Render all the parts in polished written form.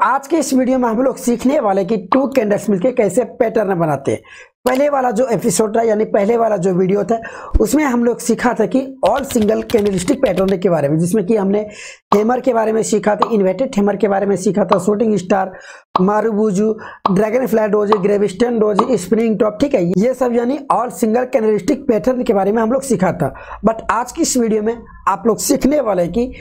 आज के इस वीडियो में हम लोग सीखने वाले कि टू कैंडल्स मिलके कैसे पैटर्न बनाते हैं। पहले वाला जो एपिसोड था यानी पहले वाला जो वीडियो था उसमें हम लोग सीखा था कि ऑल सिंगल कैंडलस्टिक पैटर्न के बारे में, जिसमें कि हमने हैमर के बारे में सीखा था, इन्वर्टेड हैमर के बारे में सीखा था, shooting star, marubozu, dragonfly doji, gravestone doji, spring top, ठीक है, ये सब यानी ऑल सिंगल कैंडलस्टिक पैटर्न के बारे में हम लोग सीखा था। बट आज की इस वीडियो में आप लोग सीखने वाले कि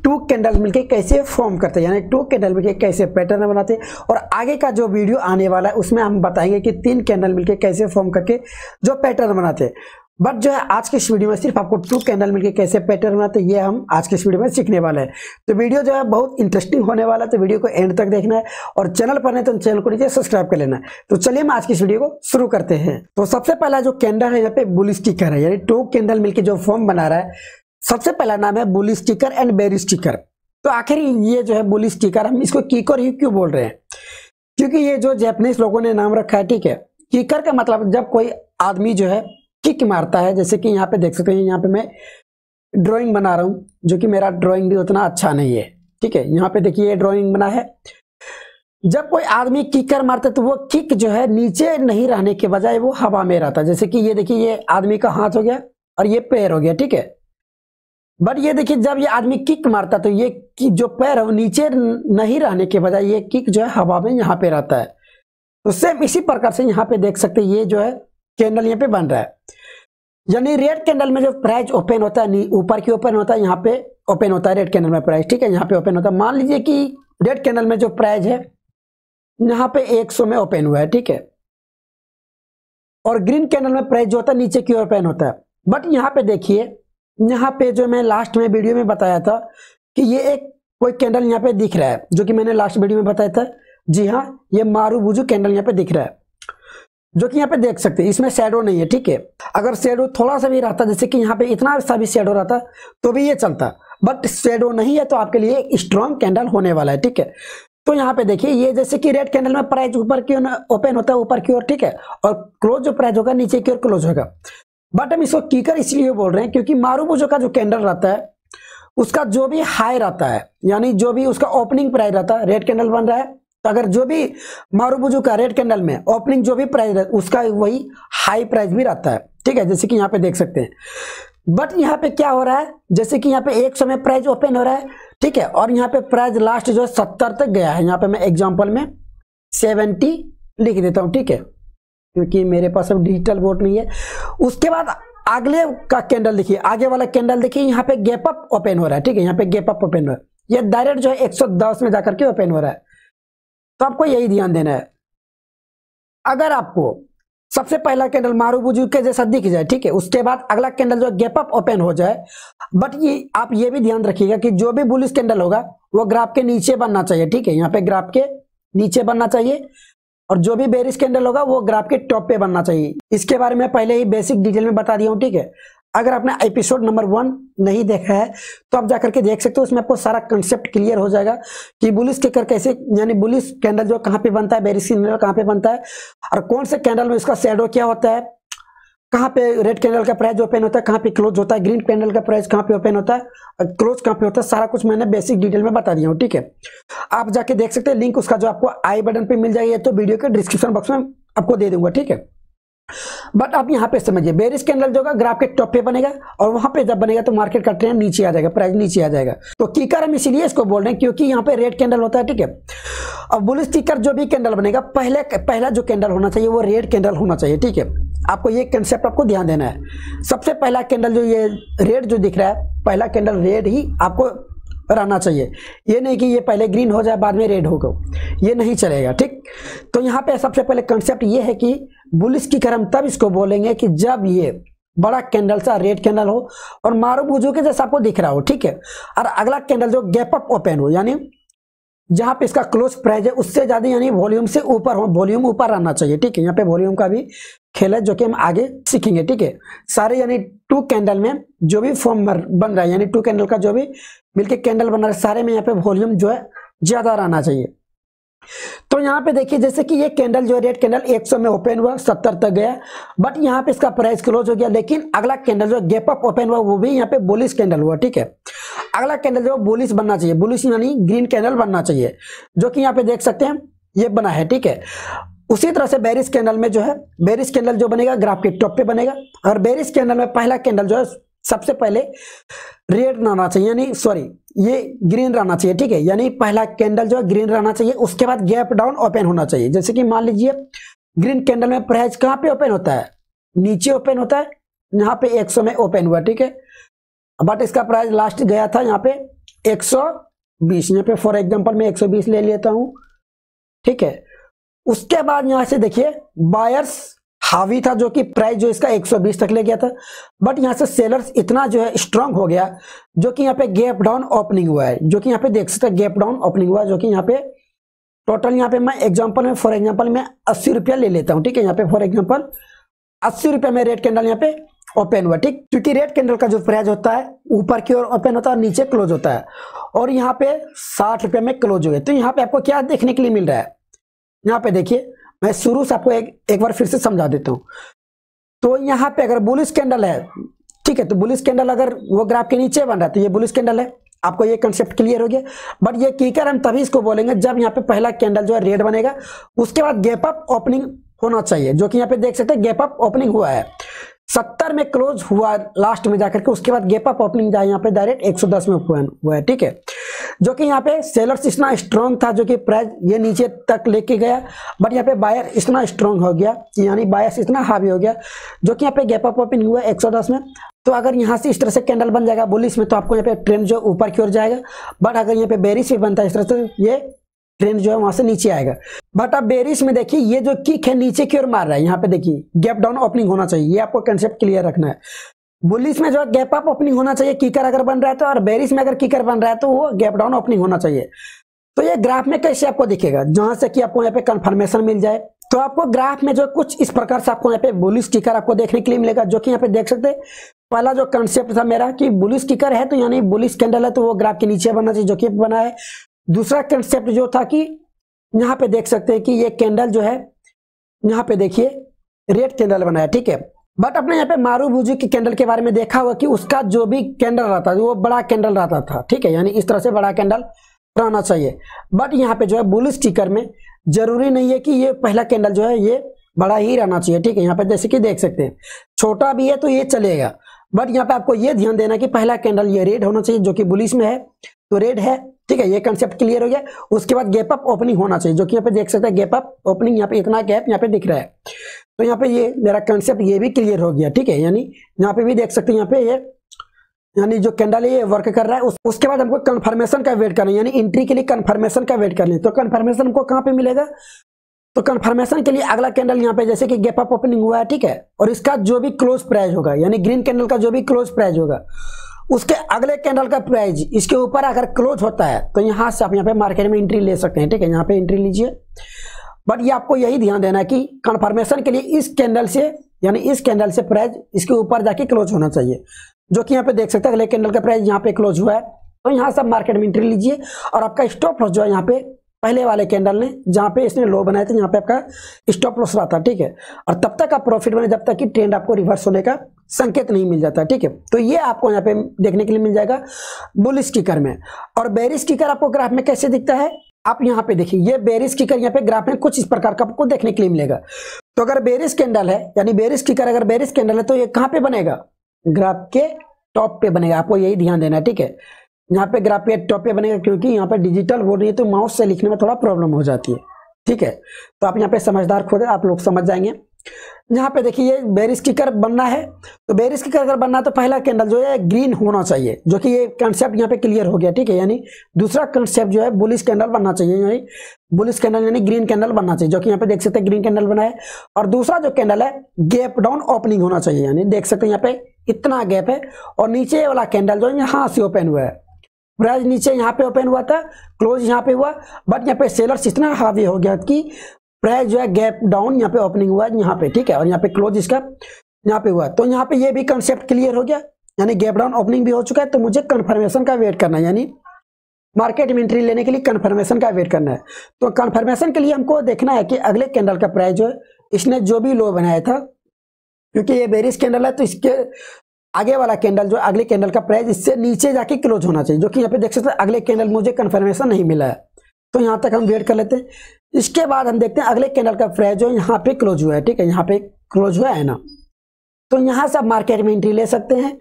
टू कैंडल मिलके कैसे फॉर्म करते हैं, यानी टू कैंडल मिलके कैसे पैटर्न बनाते हैं। और आगे का जो वीडियो आने वाला है उसमें हम बताएंगे कि तीन कैंडल मिलके कैसे फॉर्म करके जो पैटर्न बनाते हैं। बट जो है आज की इस वीडियो में सिर्फ आपको टू कैंडल मिलके कैसे पैटर्न बनाते हैं ये हम आज के इस वीडियो में सीखने वाले हैं। तो वीडियो जो है बहुत इंटरेस्टिंग होने वाला है, तो वीडियो को एंड तक देखना है और चैनल पर नहीं तो चैनल को नीचे सब्सक्राइब कर लेना है। तो चलिए हम आज की इस वीडियो को शुरू करते हैं। तो सबसे पहला जो कैंडल है यहाँ पे बुल स्टिकर है, यानी टू कैंडल मिलके जो फॉर्म बना रहा है, सबसे पहला नाम है बुल स्टिकर एंड बेर स्टिकर। तो आखिर ये जो है बुल स्टिकर, हम इसको कीकर ही क्यों बोल रहे हैं? क्योंकि ये जो जापानीज लोगों ने नाम रखा है, ठीक है, कीकर का मतलब जब कोई आदमी जो है किक मारता है, जैसे कि यहाँ पे देख सकते हैं, यहाँ पे मैं ड्राइंग बना रहा हूँ जो कि मेरा ड्राइंग भी उतना अच्छा नहीं है, ठीक है, यहाँ पे देखिए ये ड्राइंग बना है। जब कोई आदमी किकर मारता है तो वो किक जो है नीचे नहीं रहने के बजाय वो हवा में रहता है। जैसे कि ये देखिए ये आदमी का हाथ हो गया और ये पैर हो गया, ठीक है। बट ये देखिए जब ये आदमी किक मारता है तो ये जो पैर है वो नीचे नहीं रहने के बजाय ये किक जो है हवा में यहाँ पे रहता है। तो सेम इसी प्रकार से यहाँ पे देख सकते हैं ये जो है कैंडल यहाँ पे बन रहा है। यानी रेड कैंडल में जो प्राइस ओपन होता है ऊपर की ओपन होता है, यहाँ पे ओपन होता है रेड कैंडल में प्राइस, ठीक है, यहाँ पे ओपन होता है। मान लीजिए कि रेड कैंडल में जो प्राइस है यहाँ पे 100 में ओपन हुआ है, ठीक है, और ग्रीन कैंडल में प्राइस जो होता है नीचे की ओर ओपन होता है। बट यहाँ पे देखिए, यहाँ पे जो मैं लास्ट में वीडियो में बताया था कि ये एक कोई कैंडल यहाँ पे दिख रहा है, जो कि मैंने लास्ट वीडियो में बताया था। जी हाँ, ये मारुबुजू कैंडल यहाँ पे दिख रहा है, जो कि यहाँ पे देख सकते हैं, इसमें शैडो नहीं है, ठीक है। अगर शैडो थोड़ा सा भी रहता, जैसे कि यहाँ पे इतना सा भी शैडो रहता तो भी ये चलता, बट शैडो नहीं है तो आपके लिए एक स्ट्रॉन्ग कैंडल होने वाला है, ठीक है। तो यहाँ पे देखिए ये जैसे कि रेड कैंडल में प्राइस ऊपर की ओर ओपन होता है, ऊपर की ओर, ठीक है, और क्लोज जो प्राइस होगा नीचे की ओर क्लोज होगा। बट हम इसको कीकर इसलिए बोल रहे हैं क्योंकि मारुबुजू का जो कैंडल रहता है उसका जो भी हाई रहता है, यानी जो भी उसका ओपनिंग प्राइस रहता है, रेड कैंडल बन रहा है तो अगर जो भी मारुबुजू का रेड कैंडल में ओपनिंग जो भी प्राइस है उसका वही हाई प्राइस भी रहता है, ठीक है, जैसे कि यहाँ पे देख सकते हैं। बट यहाँ पे क्या हो रहा है, जैसे कि यहाँ पे 100 में प्राइस ओपन हो रहा है, ठीक है, और यहाँ पे प्राइस लास्ट जो है 70 तक गया है। यहाँ पे मैं एग्जांपल में 70 लिख देता हूँ, ठीक है, क्योंकि मेरे पास अब डिजिटल बोर्ड नहीं है। उसके बाद अगले का कैंडल देखिए, आगे वाला कैंडल देखिए, यहाँ पे गैप अप ओपन हो रहा है, ठीक है, यहाँ पे गैप अप ओपन हो रहा है, ये डायरेक्ट जो है 110 में जाकर के ओपन हो रहा है। तो आपको यही ध्यान देना है। अगर आपको सबसे पहला कैंडल मारुबुजू के जैसा दिख जाए, ठीक है, उसके बाद अगला कैंडल जो गैप अप ओपन हो जाए, बट ये आप ये भी ध्यान रखिएगा कि जो भी बुलिश कैंडल होगा वो ग्राफ के नीचे बनना चाहिए, ठीक है, यहाँ पे ग्राफ के नीचे बनना चाहिए, और जो भी बेरिश कैंडल होगा वो ग्राफ के टॉप पे बनना चाहिए। इसके बारे में पहले ही बेसिक डिटेल में बता दिया हूँ, ठीक है। अगर आपने एपिसोड नंबर 1 नहीं देखा है तो आप जाकर के देख सकते हो, उसमें आपको सारा कंसेप्ट क्लियर हो जाएगा कि बुलिश किकर कैसे, यानी बुलिश कैंडल जो कहाँ पे बनता है, बेरिश कैंडल कहाँ पे बनता है, और कौन से कैंडल में इसका शैडो क्या होता है, कहाँ पे रेड कैंडल का प्राइस ओपन होता है, कहाँ पे क्लोज होता है, ग्रीन कैंडल का प्राइस कहाँ पे ओपन होता है, क्लोज कहाँ पे होता है, सारा कुछ मैंने बेसिक डिटेल में बता दिया हूँ, ठीक है। आप जाके देख सकते हैं, लिंक उसका जो आपको आई बटन पे मिल जाएगी, तो वीडियो के डिस्क्रिप्शन बॉक्स में आपको दे दूंगा, ठीक है। बट आप यहाँ पे समझिए, बेरिश कैंडल जो ग्राफ के टॉप पे बनेगा और वहां पे जब बनेगा तो मार्केट का ट्रेंड नीचे आ जाएगा, प्राइस नीचे आ जाएगा। तो कीकर हम इसीलिए इसको बोल रहे हैं क्योंकि यहाँ पे रेड कैंडल होता है, ठीक है। अब बुलिश कीकर जो भी कैंडल बनेगा, पहला जो कैंडल होना चाहिए वो रेड कैंडल होना चाहिए, ठीक है। आपको ये कंसेप्ट आपको ध्यान देना है। सबसे पहला कैंडल जो ये रेड जो दिख रहा है, पहला कैंडल रेड ही आपको रहना चाहिए। ये नहीं कि ये पहले ग्रीन हो जाए बाद में रेड होगा, ये नहीं चलेगा, ठीक। तो यहाँ पे सबसे पहले कंसेप्ट ये है कि बुलिश कीकर हम तब इसको बोलेंगे कि जब ये बड़ा कैंडल सा रेड कैंडल हो और मारुबुजू के जैसा आपको दिख रहा हो, ठीक है, और अगला कैंडल जो गैप अप ओपन हो, यानी जहां पे इसका क्लोज प्राइस है उससे ज्यादा, यानी वॉल्यूम से ऊपर हो, वॉल्यूम ऊपर रहना चाहिए, ठीक है। यहाँ पे वॉल्यूम का भी खेल है जो कि हम आगे सीखेंगे, ठीक है। सारे यानी टू कैंडल में जो भी फॉर्म बन रहा है, यानी टू कैंडल का जो भी मिलके कैंडल बन रहा है, सारे में यहाँ पे वॉल्यूम जो है ज्यादा रहना चाहिए। तो यहाँ पे देखिए जैसे कि ये कैंडल जो रेड कैंडल 100 में ओपन हुआ, 70 तक गया, बट यहाँ पे इसका प्राइस क्लोज हो गया। लेकिन अगला कैंडल जो गैप अप ओपन हुआ वो भी यहाँ पे बुलिश कैंडल हुआ, ठीक है। अगला कैंडल जो बुलिश बनना चाहिए, बुलिश यानी ग्रीन कैंडल बनना चाहिए, जो कि यहाँ पे देख सकते हैं ये बना है, ठीक है। उसी तरह से बेरिश कैंडल में जो है, बेरिश कैंडल जो बनेगा ग्राफ के टॉप पे बनेगा, और बेरिश कैंडल में पहला कैंडल जो है सबसे पहले रेड रहना चाहिए, यानी सॉरी ये ग्रीन रहना चाहिए, ठीक है। यानी पहला कैंडल जो है ग्रीन रहना चाहिए, उसके बाद गैप डाउन ओपन होना चाहिए। जैसे कि मान लीजिए ग्रीन कैंडल में प्राइस कहाँ पे ओपन होता है, नीचे ओपन होता है, यहाँ पे 100 में ओपन हुआ, ठीक है। बट इसका प्राइस लास्ट गया था यहाँ पे 120, यहाँ पे फॉर एग्जांपल मैं 120 ले लेता हूँ, ठीक है। उसके बाद यहाँ से देखिए बायर्स हावी था, जो कि प्राइस जो इसका 120 तक ले गया था, बट यहाँ से सेलर्स इतना जो है स्ट्रांग हो गया, जो कि यहाँ पे गैप डाउन ओपनिंग हुआ है, जो कि यहाँ पे देख सकते हैं गैप डाउन ओपनिंग हुआ, जो कि यहाँ पे टोटल यहाँ पे मैं एग्जांपल में फॉर एग्जांपल मैं 80 रुपया ले लेता हूँ, ठीक है। यहाँ पे फॉर एग्जांपल 80 रुपया में रेड कैंडल यहाँ पे ओपन हुआ, ठीक। क्योंकि रेड कैंडल का जो प्राइस होता है ऊपर की ओर ओपन होता है और नीचे क्लोज होता है, और यहाँ पे 60 रुपये में क्लोज हो गए। तो यहाँ पे आपको क्या देखने के लिए मिल रहा है, यहाँ पे देखिए मैं शुरू से आपको एक बार फिर से समझा देता हूँ। तो यहाँ पे अगर बुलिश कैंडल है, ठीक है, तो बुलिश कैंडल अगर वो ग्राफ के नीचे बन रहा है तो ये बुलिश कैंडल है, आपको ये कंसेप्ट क्लियर हो गया। बट ये किकर हम तभी इसको बोलेंगे जब यहाँ पे पहला कैंडल जो है रेड बनेगा, उसके बाद गैप अप ओपनिंग होना चाहिए, जो कि यहाँ पे देख सकते हैं गैप अप ओपनिंग हुआ है, 70 में क्लोज हुआ लास्ट में जाकर के, उसके बाद गैप अप ओपनिंग जाए यहाँ पे डायरेक्ट 110 में ओपन हुआ है, ठीक है। जो कि यहाँ पे सेलर्स इतना स्ट्रांग था, जो कि प्राइस ये नीचे तक लेके गया, बट यहाँ पे बायर इतना स्ट्रांग हो गया, यानी बायर्स इतना हावी हो गया, जो कि यहाँ पे गैप अप ओपनिंग हुआ 110 में। तो अगर यहाँ से इस तरह से कैंडल बन जाएगा बुलिश में, तो आपको यहाँ पे ट्रेंड जो ऊपर की ओर जाएगा, बट अगर यहाँ पे बेरिश भी बनता है इस तरह से, ये ट्रेंड जो है वहां से नीचे आएगा। बट अब बेरिश में देखिए ये जो किक है नीचे की ओर मार रहा है, यहाँ पे देखिए गैप डाउन ओपनिंग होना चाहिए, ये आपको कंसेप्ट क्लियर रखना है। बुलिश में जो है गैप अप ओपनिंग होना चाहिए किकर अगर बन रहा है तो, और बेरिश में अगर किकर बन रहा है तो वो गैप डाउन ओपनिंग होना चाहिए। तो ये ग्राफ में कैसे आपको दिखेगा, जहां से कि आपको यहाँ पे कंफर्मेशन मिल जाए। तो आपको ग्राफ में जो कुछ इस प्रकार से आपको यहाँ पे बुलिश किकर आपको देखने के लिए मिलेगा, जो कि यहाँ पे देख सकते हैं। पहला जो कंसेप्ट था मेरा कि बुलिश किकर है तो यानी बुलिश कैंडल है तो वो ग्राफ के नीचे बनना चाहिए, जो कि बना है। दूसरा कंसेप्ट जो था कि यहाँ पे देख सकते हैं कि ये कैंडल जो है यहाँ पे देखिए रेड कैंडल बना है, ठीक है। बट अपने यहाँ पे मारूबुजी की कैंडल के बारे में देखा हुआ कि उसका जो भी कैंडल रहता है वो बड़ा कैंडल रहता था, ठीक है, यानी इस तरह से बड़ा कैंडल रहना चाहिए। बट यहाँ पे जो है बुलिश किकर में जरूरी नहीं है कि ये पहला कैंडल जो है ये बड़ा ही रहना चाहिए, ठीक है। यहाँ पे जैसे कि देख सकते हैं छोटा भी है तो ये चलेगा, बट यहाँ पे आपको ये ध्यान देना कि पहला कैंडल ये रेड होना चाहिए, जो कि बुलिश में है तो रेड है, ठीक है। ये कंसेप्ट क्लियर हो गया। उसके बाद गैप अप ओपनिंग होना चाहिए, जो कि यहाँ पे देख सकते हैं गैप अप ओपनिंग, यहाँ पे इतना गैप यहाँ पे दिख रहा है। तो यहाँ पे ये मेरा कंसेप्ट ये भी क्लियर हो गया, ठीक है। यानी यहाँ पे भी देख सकते हैं यहाँ पे ये यानी जो कैंडल है ये वर्क कर रहा है। उसके बाद हमको कंफर्मेशन का वेट करना है, यानी एंट्री के लिए कंफर्मेशन का वेट करना है। तो कंफर्मेशन को कहाँ पे मिलेगा, तो कंफर्मेशन के लिए अगला कैंडल यहाँ पे जैसे कि गैप अप ओपनिंग हुआ है, ठीक है, और इसका जो भी क्लोज प्राइस होगा, यानी ग्रीन कैंडल का जो भी क्लोज प्राइस होगा, उसके अगले कैंडल का प्राइस इसके ऊपर अगर क्लोज होता है तो यहाँ से आप यहाँ पे मार्केट में एंट्री ले सकते हैं, ठीक है। यहाँ पे एंट्री लीजिए। बट ये आपको यही ध्यान देना है कि कंफर्मेशन के लिए इस कैंडल से, यानी इस कैंडल से प्राइस इसके ऊपर जाके क्लोज होना चाहिए, जो कि यहाँ पे देख सकते हैं अगले कैंडल का प्राइस यहाँ पे क्लोज हुआ है। तो यहाँ से आप मार्केट में एंट्री लीजिए, और आपका स्टॉप लॉस जो है यहाँ पे पहले वाले कैंडल ने जहां पे इसने लो बनाए थे यहाँ पे आपका स्टॉप लॉस रहा था, ठीक है। और तब तक आप प्रॉफिट बने जब तक कि ट्रेंड आपको रिवर्स होने का संकेत नहीं मिल जाता, ठीक है। तो ये आपको यहाँ पे देखने के लिए मिल जाएगा बुलिश किकर में। और बेरिश किकर आपको ग्राफ में कैसे दिखता है, आप यहाँ पे देखिए ये बेरिश किकर यहाँ पे ग्राफ में कुछ इस प्रकार का आपको देखने के लिए मिलेगा। तो अगर बेरिश कैंडल है, यानी बेरिश किकर अगर बेरिश कैंडल है तो ये कहाँ पे बनेगा, ग्राफ के टॉप पे बनेगा। आपको यही ध्यान देना है, ठीक है। यहाँ पे ग्राफ पे टॉप पे बनेगा, क्योंकि यहाँ पे डिजिटल बोर्ड नहीं है तो माउस से लिखने में थोड़ा प्रॉब्लम हो जाती है, ठीक है। तो आप यहाँ पे समझदार खुद आप लोग समझ जाएंगे। यहाँ पे देखिए बेरिश किकर बनना है, तो बेरिश किकर अगर बनना है तो पहला कैंडल जो है ग्रीन होना चाहिए, जो कि ये कंसेप्ट यहाँ पे क्लियर हो गया, ठीक है। यानी दूसरा कंसेप्ट जो है बुलिश कैंडल बनना चाहिए, यानी बुलिश कैंडल यानी ग्रीन कैंडल बनना चाहिए, जो कि यहाँ पे देख सकते हैं ग्रीन कैंडल बना है। और दूसरा जो कैंडल है गैप डाउन ओपनिंग होना चाहिए, यानी देख सकते हैं यहाँ पे इतना गैप है, और नीचे वाला कैंडल जो है यहाँ से ओपन हुआ है, प्राइस नीचे यहाँ पे ओपन हुआ था, क्लोज यहाँ पे हुआ, बट यहाँ पे सेलर्स इतना हावी हो गया कि प्राइस जो है गैप डाउन यहाँ पे ओपनिंग हुआ है यहाँ पे, ठीक है। और यहाँ पे क्लोज इसका यहाँ पे हुआ, तो यहाँ पे ये भी कंसेप्ट क्लियर हो गया, यानी गैप डाउन ओपनिंग भी हो चुका है। तो मुझे कंफर्मेशन का वेट करना है, यानी मार्केट में एंट्री लेने के लिए कंफर्मेशन का वेट करना है। तो कंफर्मेशन के लिए हमको देखना है कि अगले कैंडल का प्राइस जो है इसने जो भी लो बनाया था, क्योंकि ये बेरिश कैंडल है तो इसके आगे वाला कैंडल जो अगले कैंडल का प्राइस इससे नीचे जाके क्लोज होना चाहिए, जो कि यहाँ पे देख सकते हैं अगले कैंडल मुझे कंफर्मेशन नहीं मिला है, तो यहाँ तक हम वेट कर लेते हैं। इसके बाद हम देखते हैं अगले कैंडल का प्राइस जो यहाँ पे क्लोज हुआ है, ठीक है, यहाँ पे क्लोज हुआ है ना, तो यहाँ से आप मार्केट में एंट्री ले सकते हैं।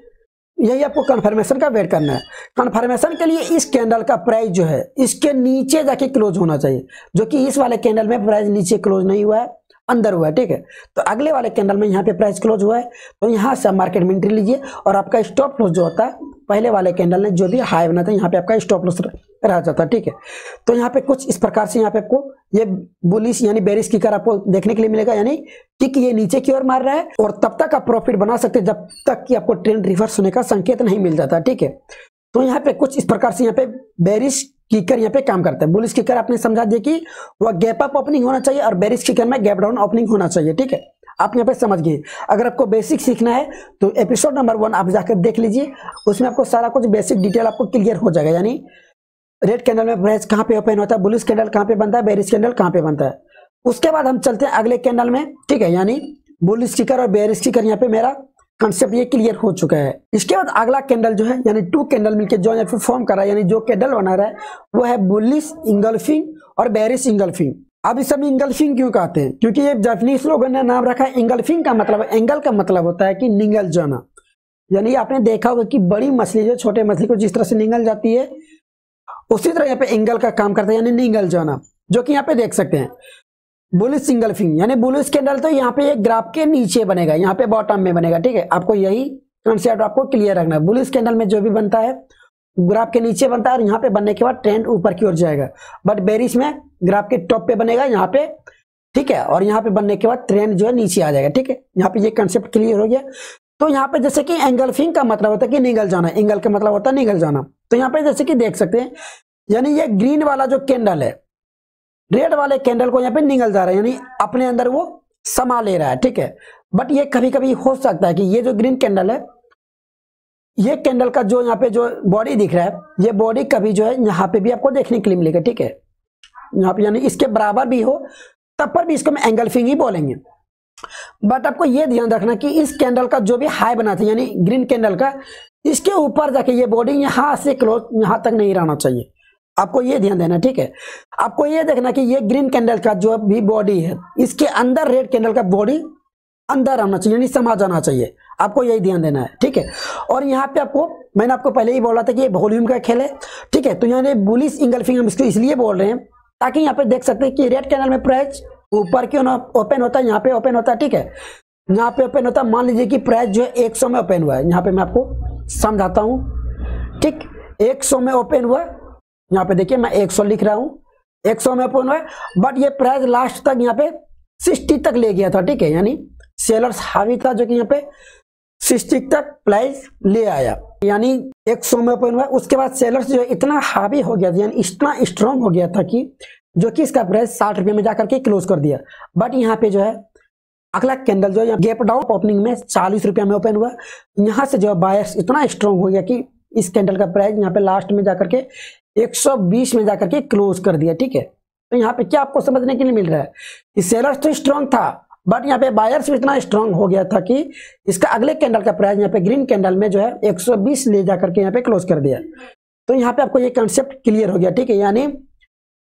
यही आपको कंफर्मेशन का वेट करना है। कंफर्मेशन के लिए इस कैंडल का प्राइस जो है इसके नीचे जाके क्लोज होना चाहिए, जो कि इस वाले कैंडल में प्राइस नीचे क्लोज नहीं हुआ है, अंदर हुआ है, ठीक है। तो अगले वाले कैंडल में यहाँ पे प्राइस क्लोज हुआ है, तो यहाँ से आप मार्केट में एंट्री लीजिए और आपका स्टॉप लॉस जो होता है पहले वाले कैंडल ने जो भी हाई बना था यहाँ पे आपका स्टॉप लॉस रह जाता है, ठीक है। तो यहाँ पे कुछ इस प्रकार से यहाँ पे आपको ये बुलिश यानी बेरिश किकर आपको देखने के लिए मिलेगा, यानी कि ये नीचे की ओर मार रहा है और तब तक आप प्रॉफिट बना सकते हैं जब तक कि आपको ट्रेंड रिवर्स होने का संकेत नहीं मिल जाता, ठीक है। तो यहाँ पे कुछ इस प्रकार से यहाँ पे बेरिश किकर यहाँ पे काम करता है। बुलिश किकर आपने समझा दिया कि वह गैप अप ओपनिंग होना चाहिए और बेरिश किकर में गैप डाउन ओपनिंग होना चाहिए, ठीक है। आप यहाँ पे समझ गए। अगर आपको बेसिक सीखना है तो एपिसोड नंबर 1 आप जाकर देख लीजिए, उसमें आपको सारा कुछ बेसिक डिटेल आपको क्लियर हो जाएगा, यानी रेड कैंडल में प्राइस कहाँ पे ओपन होता है, बुलिश कैंडल कहाँ पे बनता है, बेरिश कैंडल कहाँ पे बनता है। उसके बाद हम चलते हैं अगले कैंडल में, ठीक है, यानी बुलिश किकर और बेरिश किकर यहाँ पे मेरा कंसेप्ट ये क्लियर हो चुका है। इसके बाद अगला कैंडल जो है यानी 2 कैंडल मिलकर जो यहाँ पे फॉर्म कर रहा है, यानी जो कैंडल बना रहा है वो है बुलिश इंगल्फिंग और बेरिश इंगल्फिंग। अब इस समय इंगल्फिंग क्यों कहते हैं, क्योंकि ये जापानीज लोगों ने नाम रखा है इंगल्फिंग का मतलब, एंगल का मतलब होता है कि निगल जाना, यानी आपने देखा होगा कि बड़ी मछली जो छोटे मछली को जिस तरह से निगल जाती है उसी तरह यहाँ पे एंगल का काम करता है, यानी निगल जाना, जो कि यहाँ पे देख सकते हैं बुलिश इंगल्फिंग। यानी बुलिश कैंडल तो यहाँ पे एक ग्राफ के नीचे बनेगा, यहाँ पे बॉटम में बनेगा, ठीक है। आपको यही कंसेप्ट आपको क्लियर रखना है। बुलिश कैंडल में जो भी बनता है ग्राफ के नीचे बनता है और यहाँ पे बनने के बाद ट्रेंड ऊपर की ओर जाएगा, बट बेरिश में ग्राफ के टॉप पे बनेगा यहाँ पे, ठीक है, और यहाँ पे बनने के बाद ट्रेंड जो है नीचे आ जाएगा, ठीक है। यहाँ पे ये कंसेप्ट क्लियर हो गया। तो यहाँ पे जैसे कि एंगल्फिंग का मतलब होता है कि निगल जाना, एंगल का मतलब होता है निगल जाना। तो यहाँ पे जैसे कि देख सकते हैं, यानी ये ग्रीन वाला जो कैंडल है रेड वाले कैंडल को यहाँ पे निगल जा रहा है, यानी अपने अंदर वो समा ले रहा है, ठीक है। बट ये कभी कभी हो सकता है कि ये जो ग्रीन कैंडल है, ये कैंडल का जो यहाँ पे जो बॉडी दिख रहा है, ये बॉडी कभी जो है यहाँ पे भी आपको देखने के लिए मिलेगा, ठीक है। यहाँ पे यानी इसके बराबर भी हो तब पर भी इसको हम एंगल्फिंग ही बोलेंगे। बट आपको ये ध्यान रखना कि इस कैंडल का जो भी हाई बना था यानी ग्रीन कैंडल का, इसके ऊपर जाके ये बॉडी यहाँ से क्लोज यहाँ तक नहीं रहना चाहिए, आपको ये ध्यान देना, ठीक है। आपको ये देखना कि ये ग्रीन कैंडल का जो भी बॉडी है इसके अंदर रेड कैंडल का बॉडी अंदर आना चाहिए, यानी समा जाना चाहिए, आपको यही ध्यान देना है, ठीक है। और यहाँ पे आपको मैंने आपको पहले ही बोला था कि ये वॉल्यूम का खेल है, ठीक है। तो यहाँ बुलिश इंगल्फिंग हम इसको इसलिए बोल रहे हैं ताकि यहाँ पे देख सकते हैं कि रेड कैंडल में प्राइस ऊपर क्यों ना ओपन होता है, यहाँ पे ओपन होता है, ठीक है, यहाँ पे ओपन होता है। मान लीजिए कि प्राइस जो है 100 में ओपन हुआ है, यहाँ पे मैं आपको समझाता हूँ, ठीक, 100 में ओपन हुआ, यहाँ पे देखिए मैं 100 लिख रहा हूँ, 100 में ओपन हुआ है, बट ये प्राइस लास्ट तक यहाँ पे 60 तक ले गया था, ठीक है, यानी सेलर्स हावी था जो कि यहाँ पे 60 तक प्राइस ले आया, यानी 100 में ओपन हुआ। उसके बाद सेलर्स जो है इतना हावी हो गया था, यानी इतना स्ट्रॉन्ग हो गया था कि जो कि इसका प्राइस 60 रुपये में जाकर के क्लोज कर दिया। बट यहाँ पे जो है अगला कैंडल जो है गैप डाउन ओपनिंग में 40 रुपये में ओपन हुआ, यहाँ से जो है बायर्स इतना स्ट्रॉन्ग हो गया कि इस कैंडल का प्राइस यहाँ पे लास्ट में जाकर के 120 में जाकर के क्लोज कर दिया, ठीक है। तो यहाँ पे क्या आपको समझने के लिए मिल रहा है कि सेलर्स तो स्ट्रॉन्ग था बट यहाँ पे बायर्स भी इतना स्ट्रॉन्ग हो गया था कि इसका अगले कैंडल का प्राइस यहाँ पे ग्रीन कैंडल में जो है 120 ले जाकर के यहाँ पे क्लोज कर दिया। तो यहाँ पे आपको ये कंसेप्ट क्लियर हो गया, ठीक है, यानी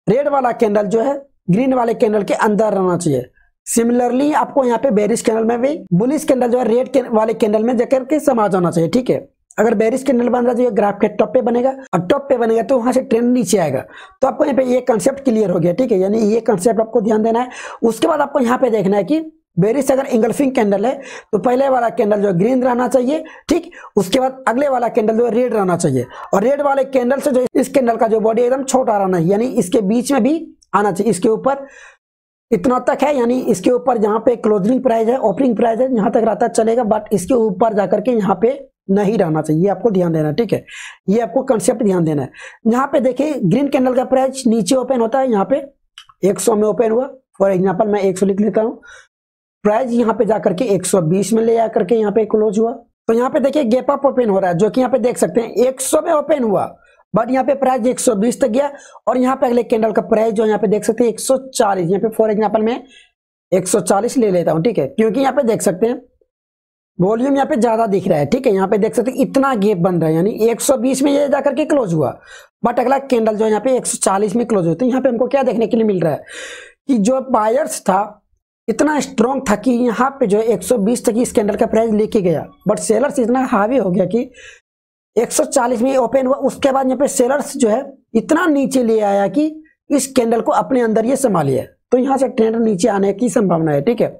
रेड वाला कैंडल जो है ग्रीन वाले कैंडल के अंदर रहना चाहिए। सिमिलरली आपको यहाँ पे बेरिश कैंडल में भी बुलिश कैंडल जो है रेड वाले कैंडल में जाकर के समा जाना चाहिए, ठीक है। अगर बेरिश कैंडल बन रहा है तो ग्राफ के टॉप पे बनेगा और टॉप पे बनेगा तो वहां से ट्रेंड नीचे आएगा। तो आपको यहाँ पे ये कंसेप्ट क्लियर हो गया, ठीक है, यानी ये कंसेप्ट आपको ध्यान देना है। उसके बाद आपको यहाँ पे देखना है कि बेरिश अगर इंगल्फिंग कैंडल है तो पहले वाला कैंडल जो ग्रीन रहना चाहिए, ठीक, उसके बाद अगले वाला कैंडल जो रेड रहना चाहिए, और रेड वाले कैंडल से जो इस कैंडल का जो बॉडी एकदम छोटा रहना है, यानी इसके बीच में भी आना चाहिए, इसके ऊपर इतना तक है, यानी इसके ऊपर जहाँ पे क्लोजिंग प्राइस है ओपनिंग प्राइस है यहाँ तक रहता चलेगा, बट इसके ऊपर जाकर के यहाँ पे नहीं रहना चाहिए, आपको ध्यान देना है, ठीक है, ये आपको कंसेप्ट ध्यान देना है। यहाँ पे देखिए ग्रीन कैंडल का प्राइस नीचे ओपन होता है, यहाँ पे 100 में ओपन हुआ, फॉर एग्जांपल मैं 100 लिख लेता हूँ, प्राइस यहाँ पे जाकर के 120 में ले आकर के यहाँ पे क्लोज हुआ। तो यहाँ पे देखिए गैप अप ओपन हो रहा है, जो कि यहाँ पे देख सकते हैं 100 में ओपन हुआ बट यहाँ पे प्राइस 120 तक गया, और यहाँ पे अगले कैंडल का प्राइस जो यहाँ पे देख सकते हैं 140, यहाँ पे फॉर एग्जांपल मैं 140 ले लेता हूँ, ठीक है, क्योंकि यहाँ पे देख सकते हैं वॉल्यूम यहाँ पे ज्यादा दिख रहा है, ठीक है। यहाँ पे देख सकते हैं इतना गैप बन रहा है, यानी 120 में ये जाकर के क्लोज हुआ, बट अगला कैंडल जो है यहाँ पे 140 में क्लोज हुआ। तो यहाँ पे हमको क्या देखने के लिए मिल रहा है कि जो बायर्स था इतना स्ट्रॉन्ग था कि यहाँ पे जो है 120 तक इस कैंडल का प्राइस लेके गया, बट सेलर्स इतना हावी हो गया कि 140 में ओपन हुआ। उसके बाद यहाँ पे सेलर्स जो है इतना नीचे ले आया कि इस कैंडल को अपने अंदर ये संभाल लिया। तो यहाँ से ट्रेंड नीचे आने की संभावना है, ठीक है।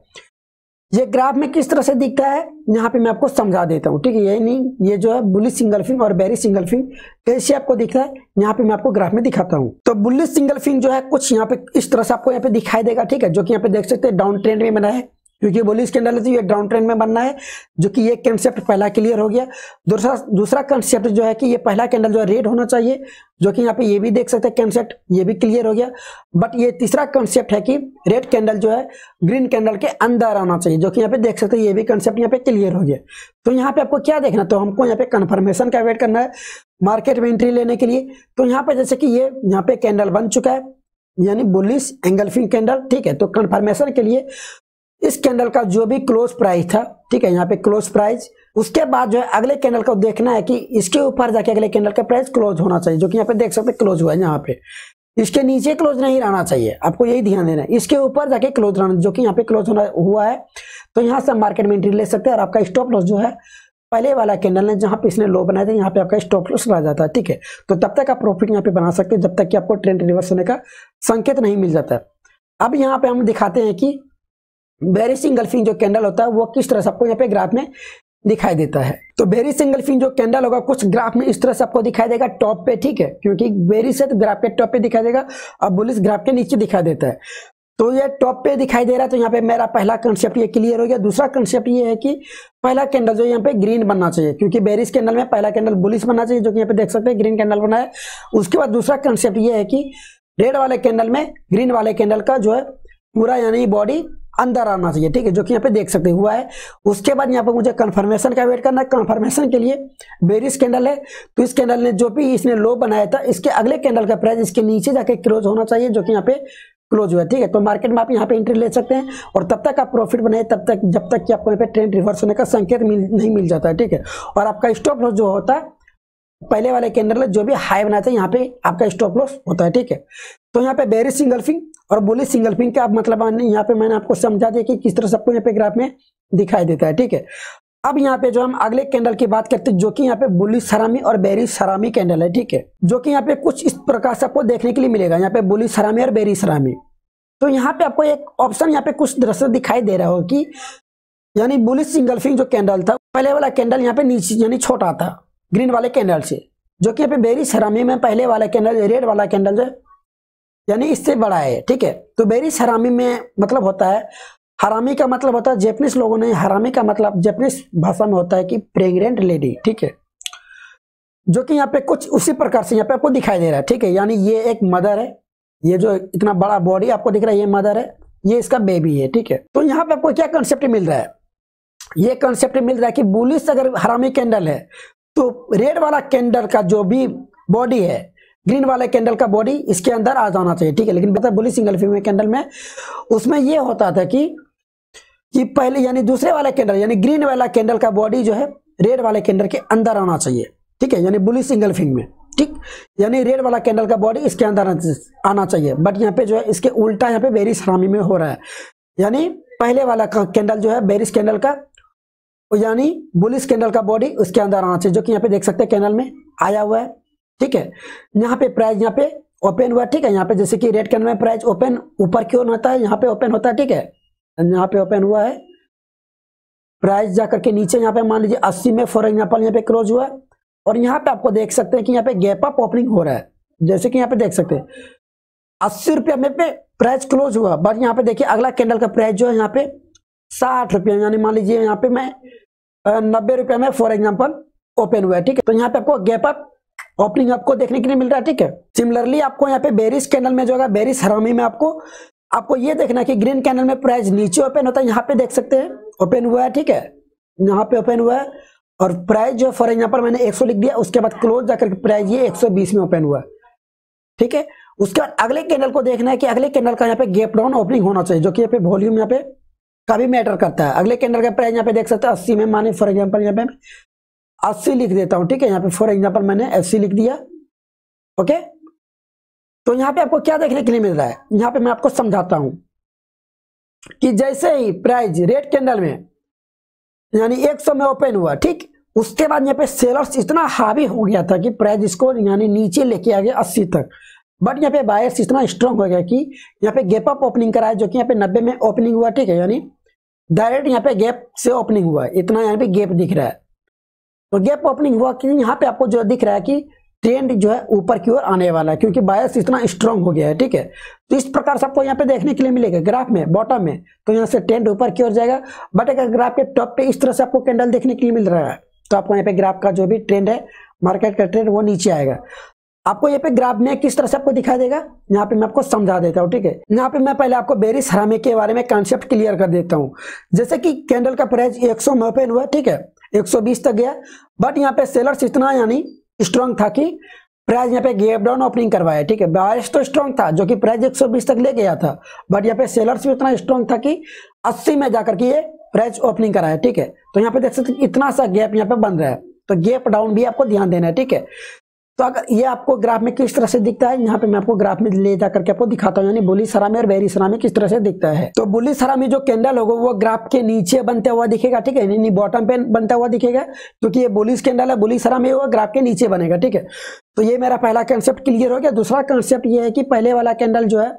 ये ग्राफ में किस तरह से दिखता है यहाँ पे मैं आपको समझा देता हूँ, ठीक है। ये नहीं, ये जो है बुलिश सिंगल फिंग और बेरिश सिंगल फिंग कैसे आपको दिखता है यहाँ पे मैं आपको ग्राफ में दिखाता हूँ। तो बुलिश सिंगल फिंग जो है कुछ यहाँ पे इस तरह से आपको यहाँ पे दिखाई देगा, ठीक है, जो कि यहाँ पे देख सकते हैं डाउन ट्रेंड में बना है, क्योंकि बुलिश कैंडल है तो ये डाउन ट्रेंड में बनना है, जो कि ये कंसेप्ट पहला क्लियर हो गया। दूसरा कंसेप्ट जो है कि ये पहला कैंडल जो है रेड होना चाहिए, जो कि यहाँ पे ये भी देख सकते हैं कंसेप्ट, ये भी क्लियर हो गया। बट ये तीसरा कंसेप्ट है कि रेड कैंडल जो है ग्रीन कैंडल के अंदर आना चाहिए, जो कि यहाँ पे देख सकते हैं ये भी कंसेप्ट यहाँ पे क्लियर हो गया। तो यहाँ पे आपको क्या देखना, तो हमको यहाँ पे कंफर्मेशन का वेट करना है मार्केट में एंट्री लेने के लिए। तो यहाँ पे जैसे कि ये यहाँ पे कैंडल बन चुका है, यानी बुलिश एंगल्फिंग कैंडल, ठीक है। तो कंफर्मेशन के लिए इस कैंडल का जो भी क्लोज प्राइस था, ठीक है, यहाँ पे क्लोज प्राइस, उसके बाद जो है अगले कैंडल को देखना है कि इसके ऊपर जाके अगले कैंडल का प्राइस क्लोज होना चाहिए, जो कि यहाँ पे देख सकते हैं क्लोज हुआ है। यहाँ पे इसके नीचे क्लोज नहीं रहना चाहिए, आपको यही ध्यान देना है, इसके ऊपर जाके क्लोज रहना, जो कि यहाँ पे क्लोज होना हुआ है। तो यहाँ से मार्केट में एंट्री ले सकते हैं और आपका स्टॉप लॉस जो है पहले वाला कैंडल ने जहां पे इसने लो बनाया था यहाँ पे आपका स्टॉप लॉस रह जाता है, ठीक है। तो तब तक आप प्रॉफिट यहाँ पे बना सकते हैं जब तक कि आपको ट्रेंड रिवर्स होने का संकेत नहीं मिल जाता है। अब यहाँ पे हम दिखाते हैं कि बेरिश एंगल्फिंग जो कैंडल होता है वो किस तरह से आपको यहाँ पे ग्राफ में दिखाई देता है। तो बेरिश एंगल्फिंग जो कैंडल होगा कुछ ग्राफ में इस तरह से आपको दिखाई देगा टॉप पे, ठीक है, क्योंकि बेरिश है तो ग्राफ के टॉप पे दिखाई देगा और बुलिश ग्राफ के नीचे दिखाई देता है। तो ये टॉप पे दिखाई दे रहा है, तो यहाँ पे मेरा पहला कंसेप्ट ये क्लियर हो गया। दूसरा कंसेप्ट ये है कि पहला कैंडल जो यहाँ पे ग्रीन बनना चाहिए, क्योंकि बेरिश कैंडल में पहला कैंडल बुलिश बनना चाहिए, जो कि यहाँ पे देख सकते हैं ग्रीन कैंडल बना है। उसके बाद दूसरा कंसेप्ट ये है कि रेड वाले कैंडल में ग्रीन वाले कैंडल का जो है पूरा यानी बॉडी अंदर आना चाहिए, ठीक है, जो कि यहाँ पे देख सकते हुआ है। उसके बाद यहाँ पे मुझे कंफर्मेशन का वेट करना है। कंफर्मेशन के लिए बेरिश कैंडल है तो इस कैंडल ने जो भी इसने लो बनाया था इसके अगले कैंडल का प्राइस इसके नीचे जाके क्लोज होना चाहिए, जो कि यहाँ पे क्लोज हुआ है, ठीक है। तो मार्केट में आप यहाँ पे एंट्री ले सकते हैं और तब तक आप प्रॉफिट बनाए तब तक जब तक कि आपको यहाँ पे ट्रेंड रिवर्स होने का संकेत नहीं मिल जाता है, ठीक है। और आपका स्टॉप लॉस जो होता है पहले वाले कैंडल जो भी हाई बनाते हैं यहाँ पे आपका स्टॉप लॉस होता है, ठीक है। तो यहाँ पे बेरिश एंगल्फिंग और बुलिश एंगल्फिंग का मतलब यहाँ पे मैंने आपको समझा दिया कि किस तरह सबको यहाँ पे ग्राफ में दिखाई देता है, ठीक है। अब यहाँ पे जो हम अगले कैंडल की बात करते हैं जो कि यहाँ पे बुलिश हरामी और बेरिश हरामी कैंडल है, ठीक है, जो कि यहाँ पे कुछ इस प्रकार से आपको देखने के लिए मिलेगा। यहाँ पे बुलिश हरामी और बेरिश हरामी, तो यहाँ पे आपको एक ऑप्शन यहाँ पे कुछ दृश्य दिखाई दे रहा हो कि यानी बुलिश एंगल्फिंग जो कैंडल था पहले वाला कैंडल यहाँ पे नीचे यानी छोटा था ग्रीन वाले कैंडल से, जो कि यहाँ पे बेरिश हरामी में पहले वाला कैंडल रेड वाला कैंडल जो यानी इससे बड़ा है, ठीक है। तो बेरिश हरामी में मतलब होता है, हरामी का मतलब होता है जैपनीज लोगों ने हरामी का मतलब जैपनीज भाषा में होता है कि प्रेग्नेंट लेडी, ठीक है, जो कि यहाँ पे कुछ उसी प्रकार से यहाँ पे आपको दिखाई दे रहा है, ठीक है। यानी ये एक मदर है, ये जो इतना बड़ा बॉडी आपको दिख रहा है ये मदर है, ये इसका बेबी है, ठीक है। तो यहाँ पे आपको क्या कंसेप्ट मिल रहा है, ये कंसेप्ट मिल रहा है कि बुलिश अगर हरामी कैंडल है तो रेड वाला कैंडल का जो भी बॉडी है ग्रीन वाले कैंडल का बॉडी इसके अंदर आ जाना चाहिए, ठीक है। लेकिन पता है बुलिश एंगल्फिंग कैंडल में उसमें ये होता था कि पहले यानी दूसरे वाला कैंडल यानी ग्रीन वाला कैंडल का बॉडी जो है रेड वाले कैंडल के अंदर आना चाहिए, ठीक है, यानी बुलिश एंगल्फिंग में, ठीक, यानी रेड वाला कैंडल का बॉडी इसके अंदर आना चाहिए। बट यहाँ पे जो है इसके उल्टा यहाँ पे बेरिश हरामी में हो रहा है, यानी पहले वाला कैंडल जो है बेरिश कैंडल का यानी बुलिश कैंडल का बॉडी उसके अंदर आना चाहिए, जो कि यहाँ पे देख सकते हैं कैंडल में आया हुआ है, ठीक है। यहाँ पे प्राइस यहाँ पे ओपन हुआ, ठीक है, यहाँ पे जैसे कि रेड कैंडल में प्राइस ओपन ऊपर क्यों होता है यहाँ पे ओपन होता है, ठीक है, यहाँ पे ओपन हुआ है, प्राइस जाकर के नीचे यहाँ पे मान लीजिए 80 में फॉर एग्जाम्पल यहाँ पे क्लोज हुआ है और यहाँ पे आपको देख सकते हैं कि यहाँ पे गैप अप ओपनिंग हो रहा है, जैसे कि यहाँ पे देख सकते हैं 80 रुपया में पे प्राइस क्लोज हुआ। बट यहाँ पे देखिए अगला कैंडल का प्राइस जो है यहाँ पे 60 रुपया, यानी मान लीजिए यहाँ पे मैं 90 रुपया में फॉर एग्जाम्पल ओपन हुआ है, ठीक है। तो यहाँ पे आपको गैप अप ओपनिंग आपको देखने के लिए मिल रहा है, ठीक है। सिमिलरली आपको यहाँ पे बेरिश कैंडल में जो है बेरिश हरामी में आपको ये देखना है कि ग्रीन कैंडल में प्राइस नीचे ओपन होता है, यहाँ पे देख सकते हैं ओपन हुआ है, ठीक है, यहाँ पे ओपन हुआ है और प्राइस जो फॉर एग्जाम्पल मैंने 100 लिख दिया, उसके बाद क्लोज जाकर प्राइस ये 120 में ओपन हुआ है, ठीक है। उसके बाद अगले कैंडल को देखना है कि अगले कैंडल का यहाँ पे गैप डाउन ओपनिंग होना चाहिए, जो कि यहाँ पे वॉल्यूम यहाँ पे का भी मैटर करता है। अगले कैंडल का प्राइस यहाँ पे देख सकते हैं 80 में, माने फॉर एग्जाम्पल यहाँ पे 80 लिख देता हूँ, ठीक है। यहाँ पे फॉर एग्जाम्पल मैंने 80 लिख दिया, ओके। तो यहाँ पे आपको क्या देखने के लिए मिल रहा है, यहाँ पे मैं आपको समझाता हूं कि जैसे ही प्राइस रेड कैंडल में यानी 100 में ओपन हुआ, ठीक, उसके बाद यहाँ पे सेलर्स इतना हावी हो गया था कि प्राइस इसको यानी नीचे लेके आ गया 80 तक। बट यहाँ पे बायर्स इतना स्ट्रांग हो गया कि यहाँ पे गैप अप ओपनिंग कराया, जो कि यहाँ पे 90 में ओपनिंग हुआ, ठीक है, यानी डायरेक्ट यहाँ पे गैप से ओपनिंग हुआ, इतना यहाँ पे गैप दिख रहा है। तो गैप ओपनिंग हुआ कि यहाँ पे आपको जो दिख रहा है कि ट्रेंड जो है ऊपर की ओर आने वाला है, क्योंकि बायर्स इतना स्ट्रांग हो गया है, ठीक है। तो इस प्रकार से आपको यहाँ पे देखने के लिए मिलेगा ग्राफ में बॉटम में, तो यहाँ से ट्रेंड ऊपर की ओर जाएगा। बट अगर ग्राफ के टॉप पे इस तरह से आपको कैंडल देखने के लिए मिल रहा है, तो आपको यहाँ पे ग्राफ का जो भी ट्रेंड है, मार्केट का ट्रेंड, वो नीचे आएगा। आपको यहाँ पे ग्राफ में किस तरह से आपको दिखाई देगा, यहाँ पे मैं आपको समझा देता हूँ, ठीक है। यहाँ पे मैं पहले आपको बेरिश हरामी के बारे में कॉन्सेप्ट क्लियर कर देता हूँ। जैसे कि कैंडल का प्राइस 100 में ओपन हुआ, ठीक है, 120 तक गया। बट यहाँ पे सेलर्स इतना यानी स्ट्रांग था कि प्राइस यहाँ पे गैप डाउन ओपनिंग करवाया, ठीक है। बायर्स तो स्ट्रांग था जो कि प्राइस 120 तक ले गया था, बट यहाँ पे सेलर्स भी इतना स्ट्रांग था कि 80 में जाकर के ये प्राइस ओपनिंग कराया, ठीक है। तो यहाँ पे देख सकते हैं इतना सा गैप यहाँ पे बन रहा है, तो गैप डाउन भी आपको ध्यान देना है, ठीक है। तो अगर ये आपको ग्राफ में किस तरह से दिखता है, यहाँ पे मैं आपको ग्राफ में ले जाकर के आपको दिखाता हूँ, यानी बुलिश हरामी और बेरिश हरामी किस तरह से दिखता है। तो बुलिश हरामी जो कैंडल होगा वो ग्राफ के नीचे बनता हुआ दिखेगा, ठीक है, यानी बॉटम पे बनता हुआ दिखेगा, क्योंकि ये बुलिश कैंडल है। बुलिश हरामी होगा ग्राफ के नीचे बनेगा, ठीक है। तो ये मेरा पहला कंसेप्ट क्लियर हो गया। दूसरा कंसेप्ट ये है कि पहले वाला कैंडल जो है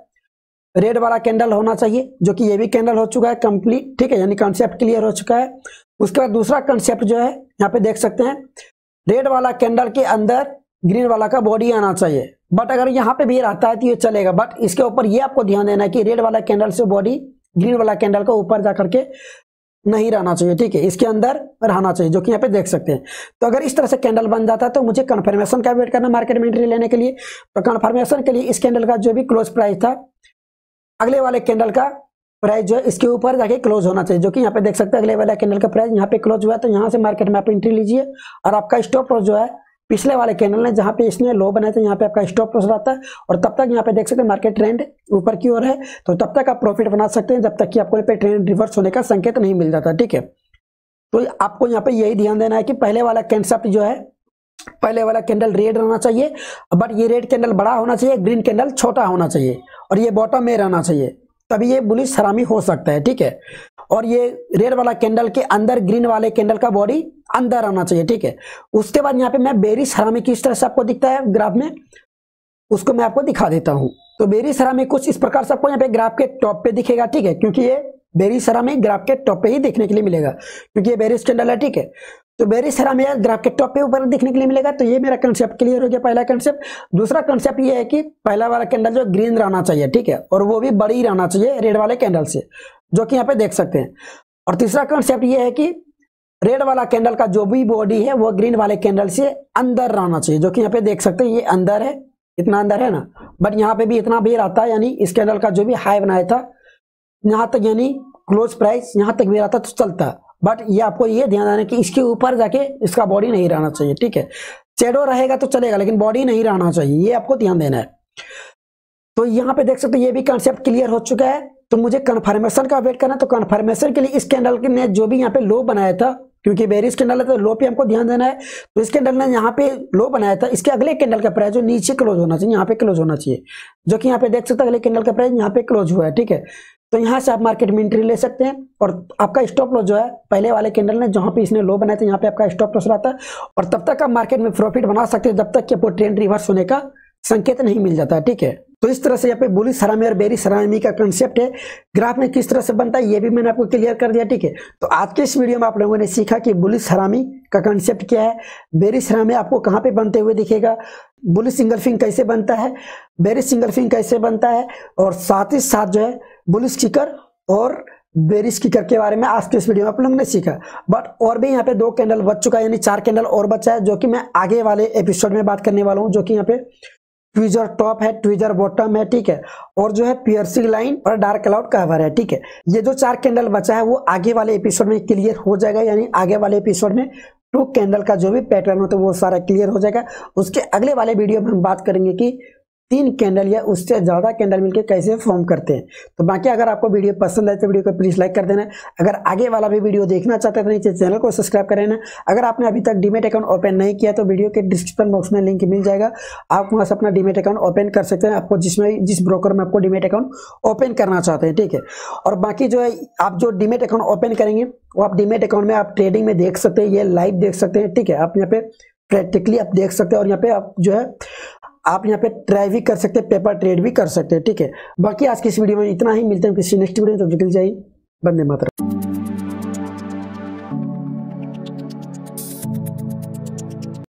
रेड वाला कैंडल होना चाहिए, जो कि ये भी कैंडल हो चुका है कंप्लीट, ठीक है, यानी कंसेप्ट क्लियर हो चुका है। उसके बाद दूसरा कंसेप्ट जो है यहाँ पे देख सकते हैं, रेड वाला कैंडल के अंदर ग्रीन वाला का बॉडी आना चाहिए। बट अगर यहाँ पे भी रहता है तो ये चलेगा, बट इसके ऊपर ये आपको ध्यान देना है कि रेड वाला कैंडल से बॉडी ग्रीन वाला कैंडल का ऊपर जाकर के नहीं रहना चाहिए, ठीक है, इसके अंदर रहना चाहिए, जो कि यहाँ पे देख सकते हैं। तो अगर इस तरह से कैंडल बन जाता है तो मुझे कंफर्मेशन का वेट करना मार्केट में एंट्री लेने के लिए। तो कंफर्मेशन के लिए इस कैंडल का जो भी क्लोज प्राइस था, अगले वाले कैंडल का प्राइस जो है इसके ऊपर जाके क्लोज होना चाहिए, जो कि यहाँ पे देख सकते हैं अगले वाले कैंडल का प्राइस यहाँ पे क्लोज हुआ है। तो यहाँ से मार्केट में आप एंट्री लीजिए, और आपका स्टॉप लॉस जो है पिछले वाले कैंडल ने जहां पे इसने लो बनाया था, यहाँ पे आपका स्टॉप लॉस रहता है। और तब तक यहाँ पे देख सकते हैं मार्केट ट्रेंड ऊपर की ओर है, तो तब तक आप प्रॉफिट बना सकते हैं जब तक कि आपको यहाँ पे ट्रेंड रिवर्स होने का संकेत नहीं मिल जाता, ठीक है। तो आपको यहाँ पे यही ध्यान देना है कि पहले वाला कंसेप्ट जो है, पहले वाला कैंडल रेड रहना चाहिए, बट ये रेड कैंडल बड़ा होना चाहिए, ग्रीन कैंडल छोटा होना चाहिए, और ये बॉटम में रहना चाहिए, तभी ये बुलिश हरामी हो सकता है, ठीक है। और ये रेड वाला कैंडल के अंदर ग्रीन वाले कैंडल का बॉडी अंदर आना चाहिए, ठीक है। उसके बाद यहाँ पे मैं बेरिश हरामी किस तरह से आपको दिखता है ग्राफ में, उसको मैं आपको दिखा देता हूँ। तो बेरिश हरामी कुछ इस प्रकार से आपको यहाँ पे ग्राफ के टॉप पे दिखेगा, ठीक है, क्योंकि ये बेरिश हरामी ग्राफ के टॉप पे ही देखने के लिए मिलेगा, क्योंकि ये बेरिश कैंडल है, ठीक है। तो बेरिश हरामी ग्राफ के टॉप पे ऊपर देखने के लिए मिलेगा। तो ये मेरा कंसेप्ट क्लियर हो गया, पहला कंसेप्ट। दूसरा कंसेप्ट ये है कि पहला वाला कैंडल जो ग्रीन रहना चाहिए, ठीक है, और वो भी बड़ी रहना चाहिए रेड वाले कैंडल से, जो कि यहाँ पे देख सकते हैं। और तीसरा कंसेप्ट ये है कि रेड वाला कैंडल का जो भी बॉडी है वो ग्रीन वाले कैंडल से अंदर रहना चाहिए, जो कि यहाँ पे देख सकते हैं ये अंदर है, इतना अंदर है ना, बट यहाँ पे भी इतना भी रहता है, यानी इस कैंडल का जो भी हाई बनाया था यहाँ तक, यानी क्लोज प्राइस यहाँ तक भी रहता तो चलता। बट ये आपको ये ध्यान देना कि इसके ऊपर जाके इसका बॉडी नहीं रहना चाहिए, ठीक है। शैडो रहेगा तो चलेगा, लेकिन बॉडी नहीं रहना चाहिए, ये आपको ध्यान देना है। तो यहाँ पे देख सकते हैं ये भी कंसेप्ट क्लियर हो चुका है। तो मुझे कंफर्मेशन का वेट करना, तो कंफर्मेशन के लिए इस कैंडल ने जो भी यहाँ पे लो बनाया था, क्योंकि बेरिश कैंडल है तो लो पे हमको ध्यान देना है। तो इस कैंडल ने यहाँ पे लो बनाया था, इसके अगले कैंडल का प्राइस जो नीचे क्लोज होना चाहिए, यहाँ पे क्लोज होना चाहिए, जो कि यहाँ पे देख सकते हैं अगले कैंडल का प्राइस यहाँ पे क्लोज हुआ है, ठीक है। तो यहाँ से आप मार्केट में एंट्री ले सकते हैं। और आपका स्टॉप लॉस जो है पहले वाले कैंडल ने जहां पे इसने लो बनाया था यहाँ पे आपका स्टॉप लॉस रहता है, और तब तक आप मार्केट में प्रॉफिट बना सकते हैं जब तक कि आपको ट्रेंड रिवर्स होने का संकेत नहीं मिल जाता है, ठीक है। तो इस तरह से यहाँ पे बुलिश हरामी और बेरिश हरामी का कंसेप्ट है, ग्राफ में किस तरह से बनता है ये भी मैंने आपको क्लियर कर दिया, ठीक है। तो आज के इस वीडियो में आप लोगों ने सीखा कि बुलिश हरामी का कंसेप्ट क्या है, बेरिश हरामी आपको कहाँ पे बनते हुए दिखेगा, बुलिश इंगल्फिंग कैसे बनता है, बेरिश इंगल्फिंग कैसे बनता है, और साथ ही साथ जो है बुलिश किकर और बेरिश किकर के बारे में आज के इस वीडियो में आप लोगों ने सीखा। बट और भी यहाँ पे 2 कैंडल बच चुका है, यानी 4 कैंडल और बचा है, जो कि मैं आगे वाले एपिसोड में बात करने वाला हूँ, जो कि यहाँ पे ट्विजर टॉप है, ट्विजर बॉटम है, ठीक है, और जो है पियर्सिंग लाइन और डार्क क्लाउड कवर है, ठीक है। ये जो 4 कैंडल बचा है वो आगे वाले एपिसोड में क्लियर हो जाएगा, यानी आगे वाले एपिसोड में 2 कैंडल का जो भी पैटर्न होता है वो सारा क्लियर हो जाएगा। उसके अगले वाले वीडियो में हम बात करेंगे कि 3 कैंडल या उससे ज्यादा कैंडल मिलके कैसे फॉर्म करते हैं। तो बाकी अगर आपको वीडियो पसंद आए तो वीडियो को प्लीज लाइक कर देना। अगर आगे वाला भी वीडियो देखना चाहते हैं तो नीचे चैनल को सब्सक्राइब कर लेना। अगर आपने अभी तक डीमेट अकाउंट ओपन नहीं किया तो वीडियो के डिस्क्रिप्शन बॉक्स में लिंक मिल जाएगा, आप वहां से अपना डीमेट अकाउंट ओपन कर सकते हैं, आपको जिस ब्रोकर में आपको डीमेट अकाउंट ओपन करना चाहते हैं, ठीक है। और बाकी जो है आप जो डीमेट अकाउंट ओपन करेंगे वो आप डीमेट अकाउंट में आप ट्रेडिंग में देख सकते हैं, ये लाइव देख सकते हैं, ठीक है। आप यहाँ पे प्रैक्टिकली आप देख सकते हैं और यहाँ पे आप जो है आप यहाँ पे ट्राई भी कर सकते हैं, पेपर ट्रेड भी कर सकते हैं, ठीक है। बाकी आज की इस वीडियो में इतना ही, मिलते हैं किसी नेक्स्ट वीडियो में, तब तक के लिए जय हिंद, वंदे मातरम।